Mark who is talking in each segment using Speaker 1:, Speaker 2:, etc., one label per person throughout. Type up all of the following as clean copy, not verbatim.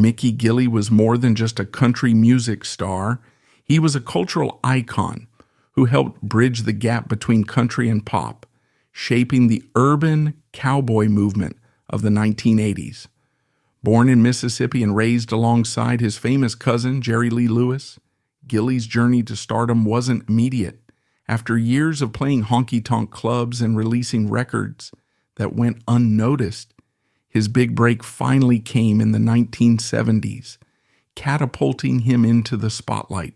Speaker 1: Mickey Gilley was more than just a country music star. He was a cultural icon who helped bridge the gap between country and pop, shaping the urban cowboy movement of the 1980s. Born in Mississippi and raised alongside his famous cousin, Jerry Lee Lewis, Gilley's journey to stardom wasn't immediate. After years of playing honky-tonk clubs and releasing records that went unnoticed, his big break finally came in the 1970s, catapulting him into the spotlight.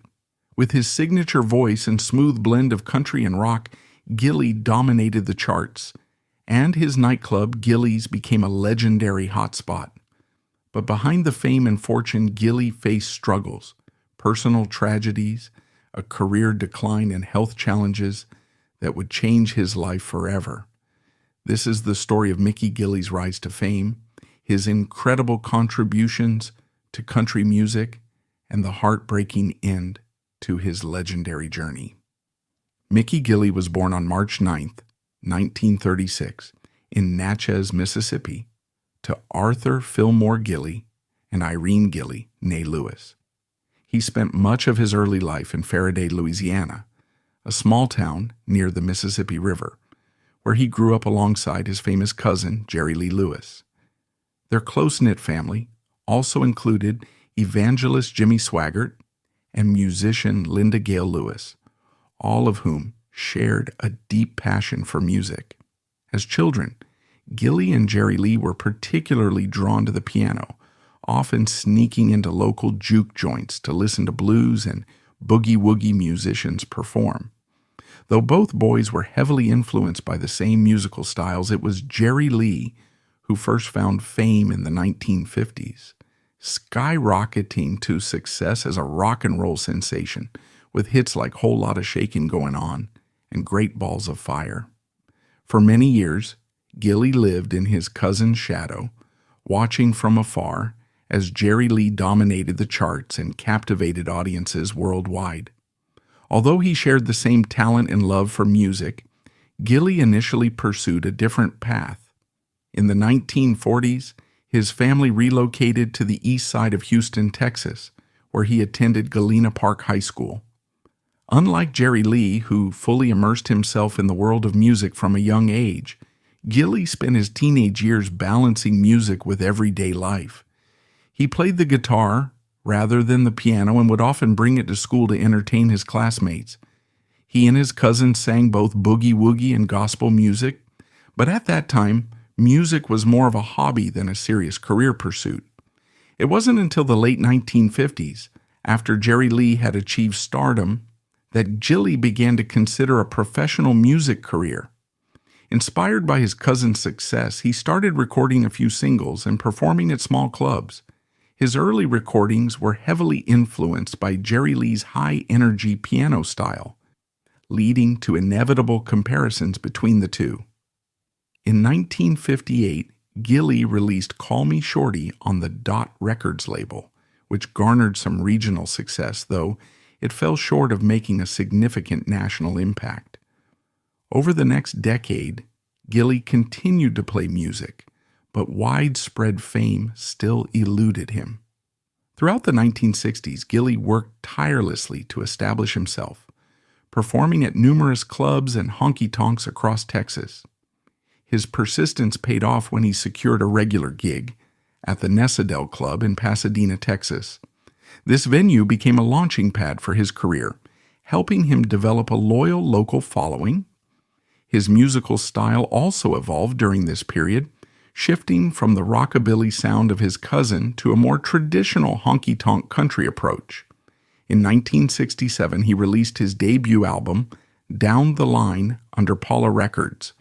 Speaker 1: With his signature voice and smooth blend of country and rock, Gilley dominated the charts, and his nightclub, Gilley's, became a legendary hotspot. But behind the fame and fortune, Gilley faced struggles, personal tragedies, a career decline, and health challenges that would change his life forever. This is the story of Mickey Gilley's rise to fame, his incredible contributions to country music, and the heartbreaking end to his legendary journey. Mickey Gilley was born on March 9, 1936, in Natchez, Mississippi, to Arthur Fillmore Gilley and Irene Gilley, née Lewis. He spent much of his early life in Faraday, Louisiana, a small town near the Mississippi River, where he grew up alongside his famous cousin, Jerry Lee Lewis. Their close-knit family also included evangelist Jimmy Swaggart and musician Linda Gale Lewis, all of whom shared a deep passion for music. As children, Gilley and Jerry Lee were particularly drawn to the piano, often sneaking into local juke joints to listen to blues and boogie-woogie musicians perform. Though both boys were heavily influenced by the same musical styles, it was Jerry Lee who first found fame in the 1950s, skyrocketing to success as a rock and roll sensation with hits like Whole Lotta Shakin' Going On and Great Balls of Fire. For many years, Gilley lived in his cousin's shadow, watching from afar as Jerry Lee dominated the charts and captivated audiences worldwide. Although he shared the same talent and love for music, Gilley initially pursued a different path. In the 1940s, his family relocated to the east side of Houston, Texas, where he attended Galena Park High School. Unlike Jerry Lee, who fully immersed himself in the world of music from a young age, Gilley spent his teenage years balancing music with everyday life. He played the guitar rather than the piano and would often bring it to school to entertain his classmates. He and his cousins sang both boogie-woogie and gospel music, but at that time, music was more of a hobby than a serious career pursuit. It wasn't until the late 1950s, after Jerry Lee had achieved stardom, that Gilley began to consider a professional music career. Inspired by his cousin's success, he started recording a few singles and performing at small clubs. His early recordings were heavily influenced by Jerry Lee's high-energy piano style, leading to inevitable comparisons between the two. In 1958, Gilley released Call Me Shorty on the Dot Records label, which garnered some regional success, though it fell short of making a significant national impact. Over the next decade, Gilley continued to play music, but widespread fame still eluded him. Throughout the 1960s, Gilley worked tirelessly to establish himself, performing at numerous clubs and honky-tonks across Texas. His persistence paid off when he secured a regular gig at the Nesadel Club in Pasadena, Texas. This venue became a launching pad for his career, helping him develop a loyal local following. His musical style also evolved during this period, shifting from the rockabilly sound of his cousin to a more traditional honky-tonk country approach. In 1967, he released his debut album, Down the Line, under Paula Records.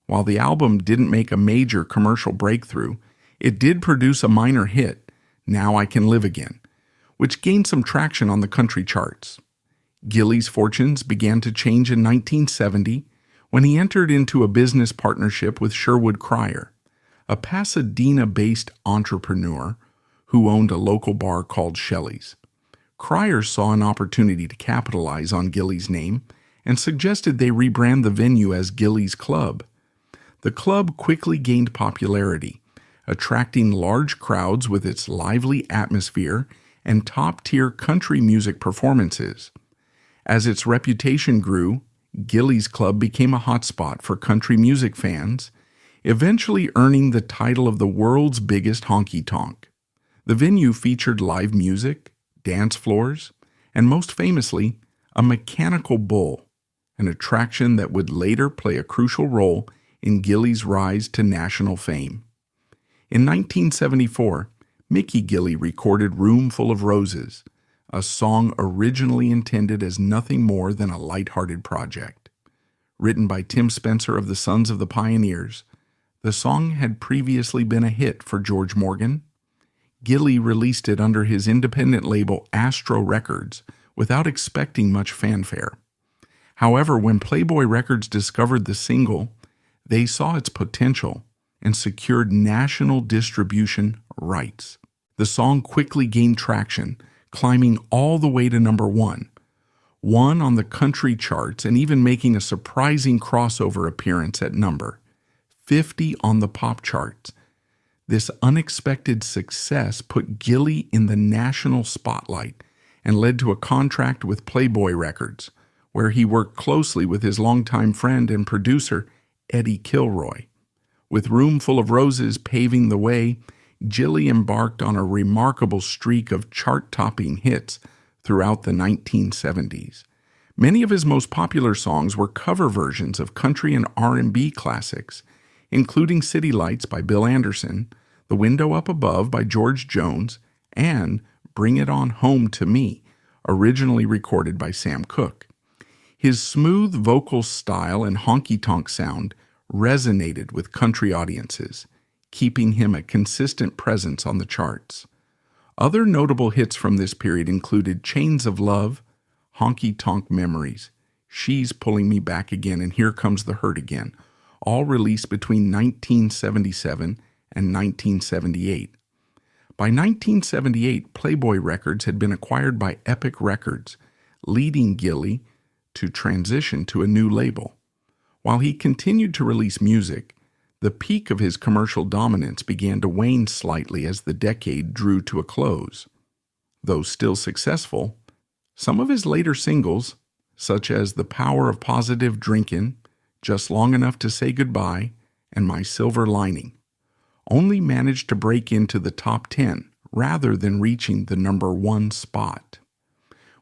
Speaker 1: While the album didn't make a major commercial breakthrough, it did produce a minor hit, Now I Can Live Again, which gained some traction on the country charts. Gilley's fortunes began to change in 1970 when he entered into a business partnership with Sherwood Cryer, a Pasadena-based entrepreneur who owned a local bar called Shelley's. Cryer saw an opportunity to capitalize on Gilley's name and suggested they rebrand the venue as Gilley's Club. The club quickly gained popularity, attracting large crowds with its lively atmosphere and top-tier country music performances. As its reputation grew, Gilley's Club became a hotspot for country music fans, eventually earning the title of the world's biggest honky-tonk. The venue featured live music, dance floors, and most famously, a mechanical bull, an attraction that would later play a crucial role in Gilley's rise to national fame. In 1974, Mickey Gilley recorded Room Full of Roses, a song originally intended as nothing more than a lighthearted project. Written by Tim Spencer of the Sons of the Pioneers, the song had previously been a hit for George Morgan. Gilley released it under his independent label Astro Records without expecting much fanfare. However, when Playboy Records discovered the single, they saw its potential and secured national distribution rights. The song quickly gained traction, climbing all the way to number one on the country charts and even making a surprising crossover appearance at number 50 on the pop charts. This unexpected success put Gilley in the national spotlight and led to a contract with Playboy Records, where he worked closely with his longtime friend and producer, Eddie Kilroy. With Room Full of Roses paving the way, Gilley embarked on a remarkable streak of chart-topping hits throughout the 1970s. Many of his most popular songs were cover versions of country and R&B classics, including City Lights by Bill Anderson, The Window Up Above by George Jones, and Bring It On Home to Me, originally recorded by Sam Cooke. His smooth vocal style and honky-tonk sound resonated with country audiences, keeping him a consistent presence on the charts. Other notable hits from this period included Chains of Love, Honky Tonk Memories, She's Pulling Me Back Again, and Here Comes the Hurt Again, all released between 1977 and 1978. By 1978, Playboy Records had been acquired by Epic Records, leading Gilley to transition to a new label. While he continued to release music, the peak of his commercial dominance began to wane slightly as the decade drew to a close. Though still successful, some of his later singles, such as The Power of Positive Drinkin', Just Long Enough to Say Goodbye, and My Silver Lining, only managed to break into the top 10 rather than reaching the number one spot.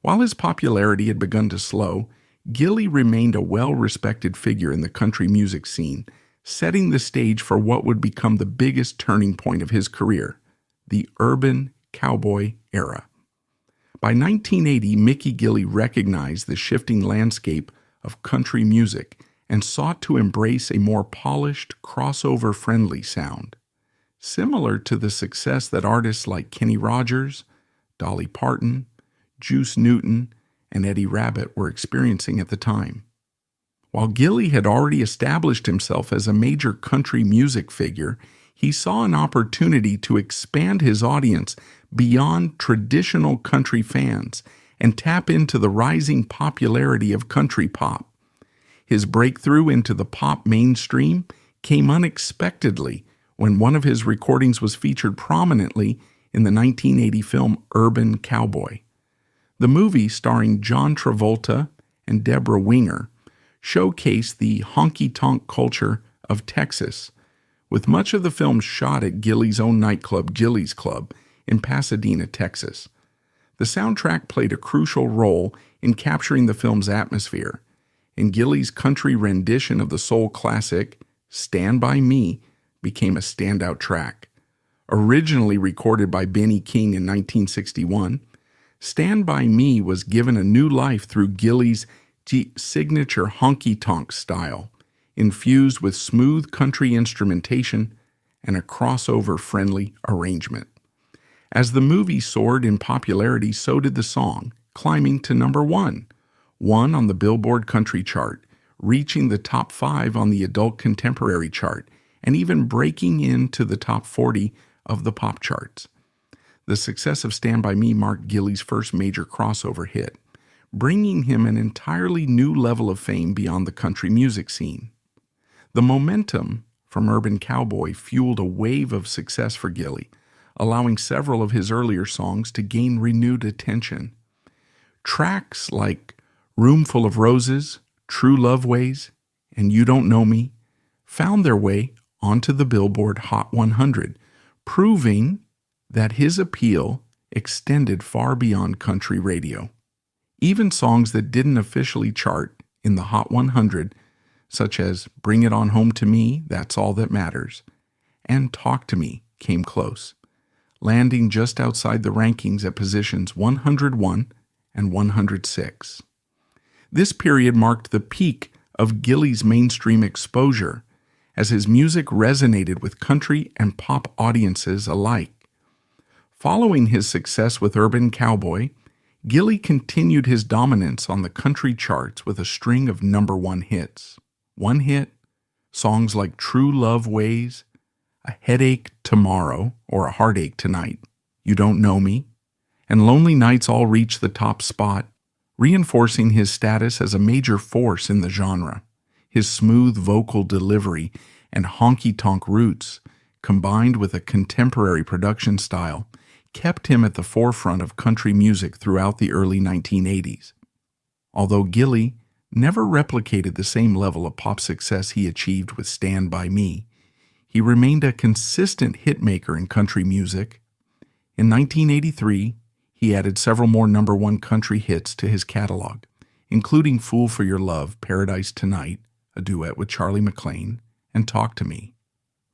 Speaker 1: While his popularity had begun to slow, Gilley remained a well-respected figure in the country music scene, setting the stage for what would become the biggest turning point of his career, the Urban Cowboy era. By 1980, Mickey Gilley recognized the shifting landscape of country music and sought to embrace a more polished, crossover-friendly sound. Similar to the success that artists like Kenny Rogers, Dolly Parton, Juice Newton, and Eddie Rabbitt were experiencing at the time. While Gilley had already established himself as a major country music figure, he saw an opportunity to expand his audience beyond traditional country fans and tap into the rising popularity of country pop. His breakthrough into the pop mainstream came unexpectedly when one of his recordings was featured prominently in the 1980 film Urban Cowboy. The movie, starring John Travolta and Deborah Winger, showcased the honky-tonk culture of Texas, with much of the film shot at Gilley's own nightclub, Gilley's Club, in Pasadena, Texas. The soundtrack played a crucial role in capturing the film's atmosphere, and Gilley's country rendition of the soul classic Stand By Me became a standout track. Originally recorded by Benny King in 1961, Stand By Me was given a new life through Gilley's signature honky-tonk style, infused with smooth country instrumentation and a crossover-friendly arrangement. As the movie soared in popularity, so did the song, climbing to number one on the Billboard Country chart, reaching the top 5 on the Adult Contemporary chart, and even breaking into the top 40 of the pop charts. The success of Stand By Me marked Gilley's first major crossover hit, bringing him an entirely new level of fame beyond the country music scene. The momentum from Urban Cowboy fueled a wave of success for Gilley, allowing several of his earlier songs to gain renewed attention. Tracks like Room Full of Roses, True Love Ways, and You Don't Know Me found their way onto the Billboard Hot 100, proving that his appeal extended far beyond country radio. Even songs that didn't officially chart in the Hot 100, such as Bring It On Home to Me, That's All That Matters, and Talk to Me, came close, landing just outside the rankings at positions 101 and 106. This period marked the peak of Gilley's mainstream exposure, as his music resonated with country and pop audiences alike. Following his success with Urban Cowboy, Gilley continued his dominance on the country charts with a string of #1 hits. One hit, songs like True Love Ways, A Headache Tomorrow or A Heartache Tonight, You Don't Know Me, and Lonely Nights all reached the top spot, reinforcing his status as a major force in the genre. His smooth vocal delivery and honky-tonk roots, combined with a contemporary production style, kept him at the forefront of country music throughout the early 1980s. Although Gilley never replicated the same level of pop success he achieved with Stand By Me, he remained a consistent hitmaker in country music. In 1983, he added several more #1 country hits to his catalog, including Fool for Your Love, Paradise Tonight, a duet with Charlie McClain, and Talk to Me.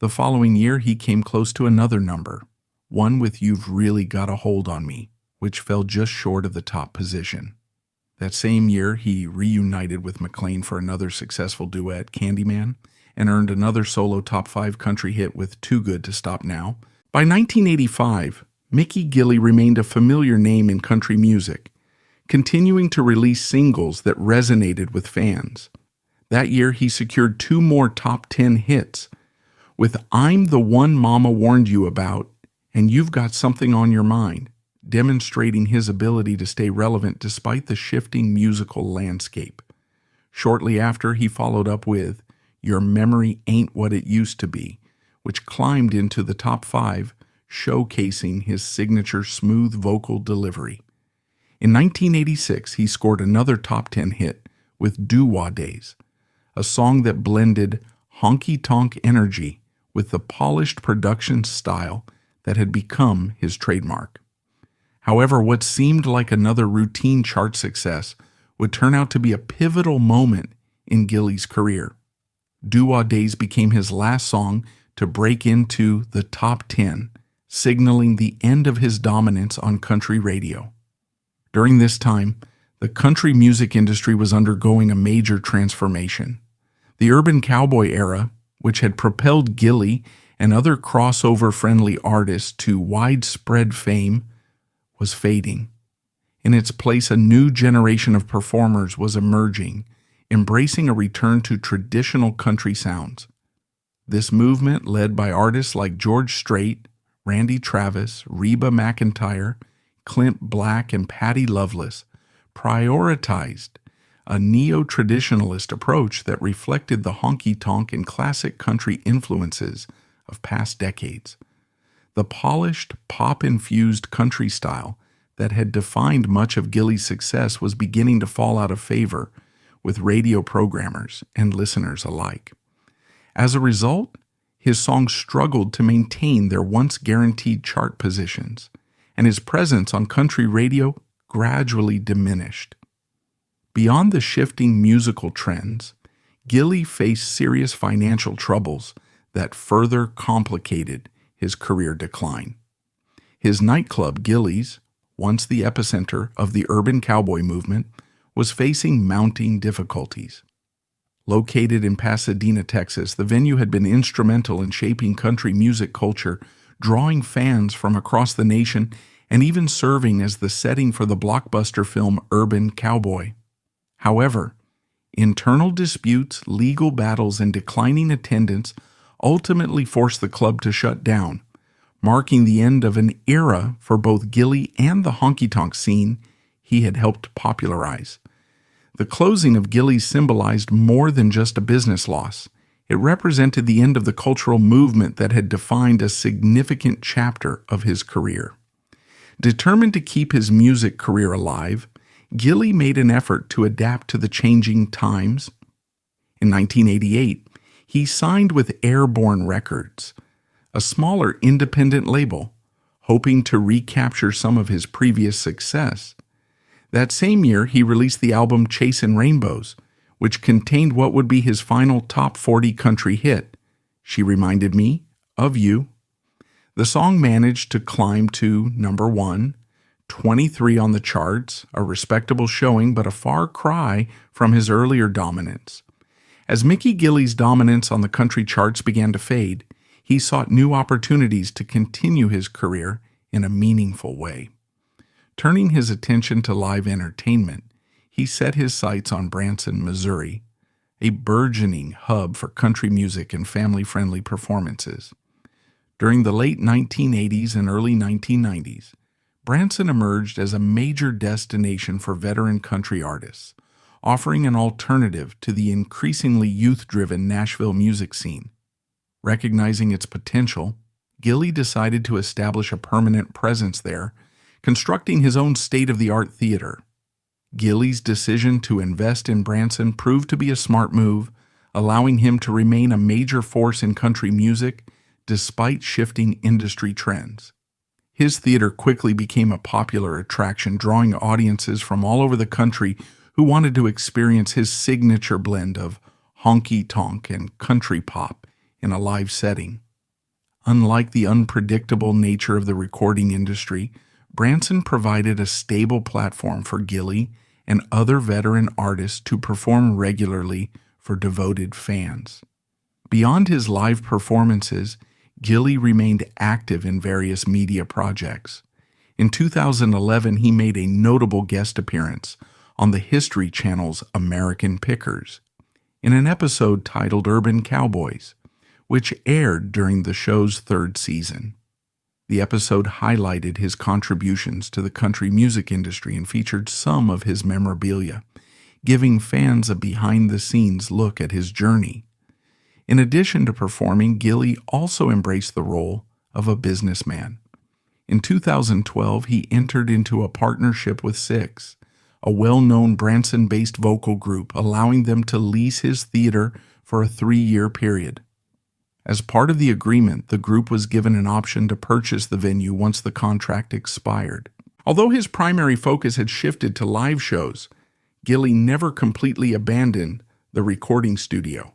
Speaker 1: The following year, he came close to another number, one with You've Really Got a Hold on Me, which fell just short of the top position. That same year, he reunited with McClain for another successful duet, Candyman, and earned another solo top 5 country hit with Too Good to Stop Now. By 1985, Mickey Gilley remained a familiar name in country music, continuing to release singles that resonated with fans. That year, he secured 2 more top 10 hits, with I'm the One Mama Warned You About and You've Got Something on Your Mind, demonstrating his ability to stay relevant despite the shifting musical landscape. Shortly after, he followed up with Your Memory Ain't What It Used to Be, which climbed into the top 5, showcasing his signature smooth vocal delivery. In 1986, he scored another top 10 hit with Doo-Wah Days, a song that blended honky-tonk energy with the polished production style that had become his trademark. However, what seemed like another routine chart success would turn out to be a pivotal moment in Gilley's career. Doo-Wah Days became his last song to break into the top 10, signaling the end of his dominance on country radio. During this time, the country music industry was undergoing a major transformation. The Urban Cowboy era, which had propelled Gilley and other crossover-friendly artists to widespread fame, was fading. In its place, a new generation of performers was emerging, embracing a return to traditional country sounds. This movement, led by artists like George Strait, Randy Travis, Reba McEntire, Clint Black, and Patty Loveless, prioritized a neo-traditionalist approach that reflected the honky-tonk and classic country influences of past decades. The polished, pop-infused country style that had defined much of Gilley's success was beginning to fall out of favor with radio programmers and listeners alike. As a result, his songs struggled to maintain their once guaranteed chart positions, and his presence on country radio gradually diminished. Beyond the shifting musical trends, Gilley faced serious financial troubles that further complicated his career decline. His nightclub, Gilley's, once the epicenter of the Urban Cowboy movement, was facing mounting difficulties. Located in Pasadena, Texas, the venue had been instrumental in shaping country music culture, drawing fans from across the nation, and even serving as the setting for the blockbuster film Urban Cowboy. However, internal disputes, legal battles, and declining attendance ultimately forced the club to shut down, marking the end of an era for both Gilley and the honky-tonk scene he had helped popularize. The closing of Gilley symbolized more than just a business loss. It represented the end of the cultural movement that had defined a significant chapter of his career. Determined to keep his music career alive, Gilley made an effort to adapt to the changing times. In 1988, he signed with Airborne Records, a smaller independent label, hoping to recapture some of his previous success. That same year, he released the album Chasin' Rainbows, which contained what would be his final top 40 country hit, She Reminded Me of You. The song managed to climb to number 1, 23 on the charts, a respectable showing but a far cry from his earlier dominance. As Mickey Gilley's dominance on the country charts began to fade, he sought new opportunities to continue his career in a meaningful way. Turning his attention to live entertainment, he set his sights on Branson, Missouri, a burgeoning hub for country music and family-friendly performances. During the late 1980s and early 1990s, Branson emerged as a major destination for veteran country artists, offering an alternative to the increasingly youth-driven Nashville music scene. Recognizing its potential, Gilley decided to establish a permanent presence there, constructing his own state-of-the-art theater. Gilley's decision to invest in Branson proved to be a smart move, allowing him to remain a major force in country music despite shifting industry trends. His theater quickly became a popular attraction, drawing audiences from all over the country who wanted to experience his signature blend of honky-tonk and country pop in a live setting. Unlike the unpredictable nature of the recording industry, Branson provided a stable platform for Gilley and other veteran artists to perform regularly for devoted fans. Beyond his live performances, Gilley remained active in various media projects. In 2011, he made a notable guest appearance on the History Channel's American Pickers in an episode titled Urban Cowboys, which aired during the show's third season. The episode highlighted his contributions to the country music industry and featured some of his memorabilia, giving fans a behind-the-scenes look at his journey. In addition to performing, Gilley also embraced the role of a businessman. In 2012, he entered into a partnership with Six, a well-known Branson-based vocal group, allowing them to lease his theater for a 3-year period. As part of the agreement, the group was given an option to purchase the venue once the contract expired. Although his primary focus had shifted to live shows, Gilley never completely abandoned the recording studio.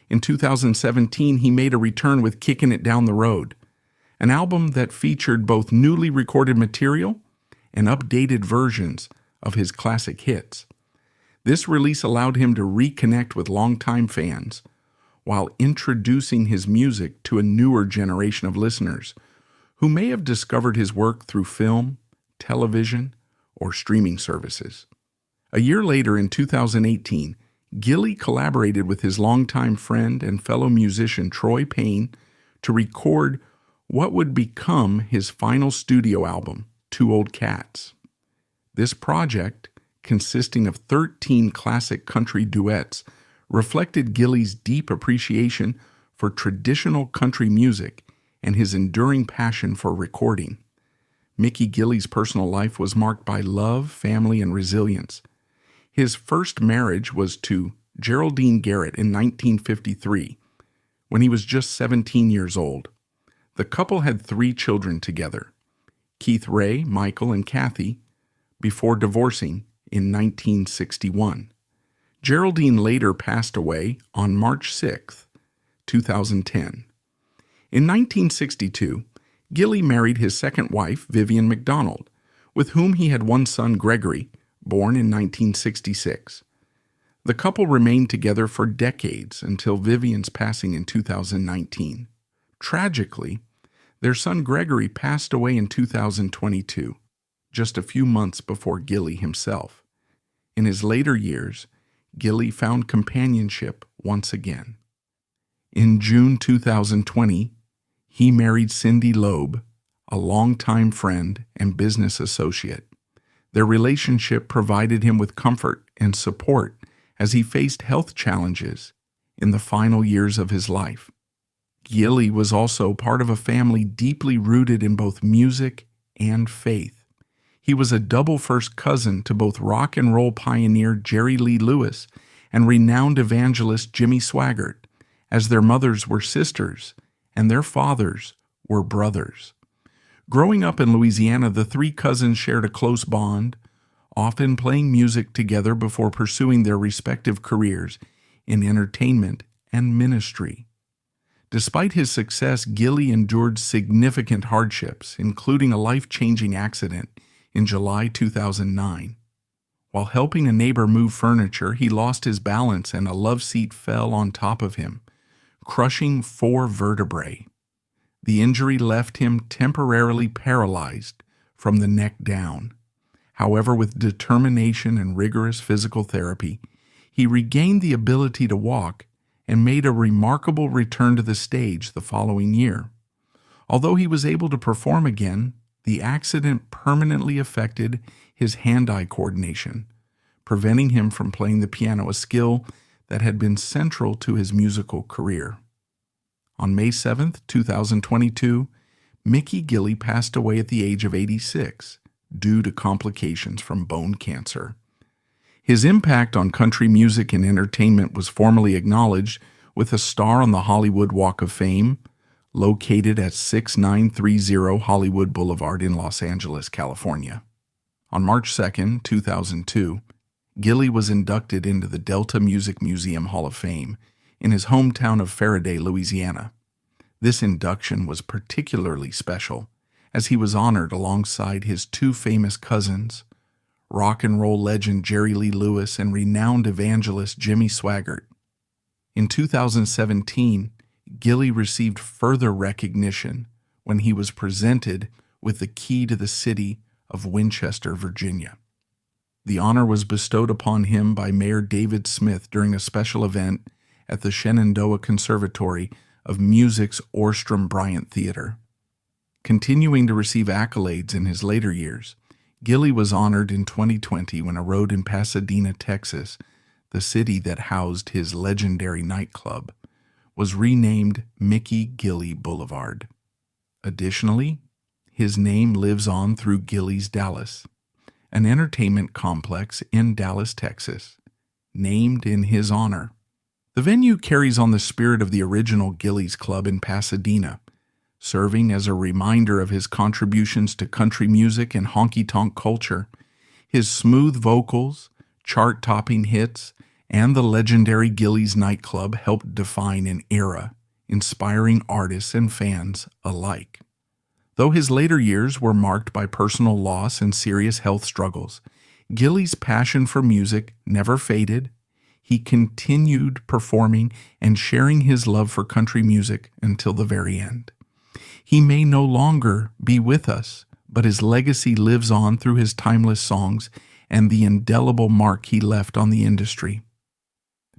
Speaker 1: In 2017, he made a return with Kickin' It Down the Road, an album that featured both newly recorded material and updated versions of his classic hits. This release allowed him to reconnect with longtime fans, while introducing his music to a newer generation of listeners who may have discovered his work through film, television, or streaming services. A year later, in 2018, Gilley collaborated with his longtime friend and fellow musician Troy Payne to record what would become his final studio album, Two Old Cats. This project, consisting of 13 classic country duets, reflected Gilley's deep appreciation for traditional country music and his enduring passion for recording. Mickey Gilley's personal life was marked by love, family, and resilience. His first marriage was to Geraldine Garrett in 1953, when he was just 17 years old. The couple had 3 children together, Keith Ray, Michael, and Kathy, before divorcing in 1961. Geraldine later passed away on March 6, 2010. In 1962, Gilley married his second wife, Vivian McDonald, with whom he had one son, Gregory, born in 1966. The couple remained together for decades until Vivian's passing in 2019. Tragically, their son Gregory passed away in 2022, just a few months before Gilley himself. In his later years, Gilley found companionship once again. In June 2020, he married Cindy Loeb, a longtime friend and business associate. Their relationship provided him with comfort and support as he faced health challenges in the final years of his life. Gilley was also part of a family deeply rooted in both music and faith. He was a double first cousin to both rock and roll pioneer Jerry Lee Lewis and renowned evangelist Jimmy Swaggart, as their mothers were sisters and their fathers were brothers. Growing up in Louisiana, the three cousins shared a close bond, often playing music together before pursuing their respective careers in entertainment and ministry. Despite his success, Gilley endured significant hardships, including a life-changing accident in July 2009. While helping a neighbor move furniture, he lost his balance and a love seat fell on top of him, crushing 4 vertebrae. The injury left him temporarily paralyzed from the neck down. However, with determination and rigorous physical therapy, he regained the ability to walk and made a remarkable return to the stage the following year. Although he was able to perform again, the accident permanently affected his hand-eye coordination, preventing him from playing the piano, a skill that had been central to his musical career. On May 7, 2022, Mickey Gilley passed away at the age of 86 due to complications from bone cancer. His impact on country music and entertainment was formally acknowledged with a star on the Hollywood Walk of Fame, located at 6930 Hollywood Boulevard in Los Angeles, California. On March 2, 2002, Gilley was inducted into the Delta Music Museum Hall of Fame in his hometown of Faraday, Louisiana. This induction was particularly special, as he was honored alongside his 2 famous cousins, rock and roll legend Jerry Lee Lewis and renowned evangelist Jimmy Swaggart. In 2017, Gilley received further recognition when he was presented with the key to the city of Winchester, Virginia. The honor was bestowed upon him by Mayor David Smith during a special event at the Shenandoah Conservatory of Music's Orstrom Bryant Theater. Continuing to receive accolades in his later years, Gilley was honored in 2020 when a road in Pasadena, Texas, the city that housed his legendary nightclub, was renamed Mickey Gilley Boulevard. Additionally, his name lives on through Gilley's Dallas, an entertainment complex in Dallas, Texas, named in his honor. The venue carries on the spirit of the original Gilley's Club in Pasadena, serving as a reminder of his contributions to country music and honky-tonk culture. His smooth vocals, chart-topping hits, and the legendary Gilley's nightclub helped define an era, inspiring artists and fans alike. Though his later years were marked by personal loss and serious health struggles, Gilley's passion for music never faded. He continued performing and sharing his love for country music until the very end. He may no longer be with us, but his legacy lives on through his timeless songs and the indelible mark he left on the industry.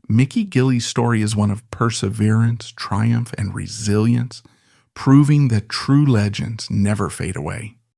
Speaker 1: Mickey Gilley's story is one of perseverance, triumph, and resilience, proving that true legends never fade away.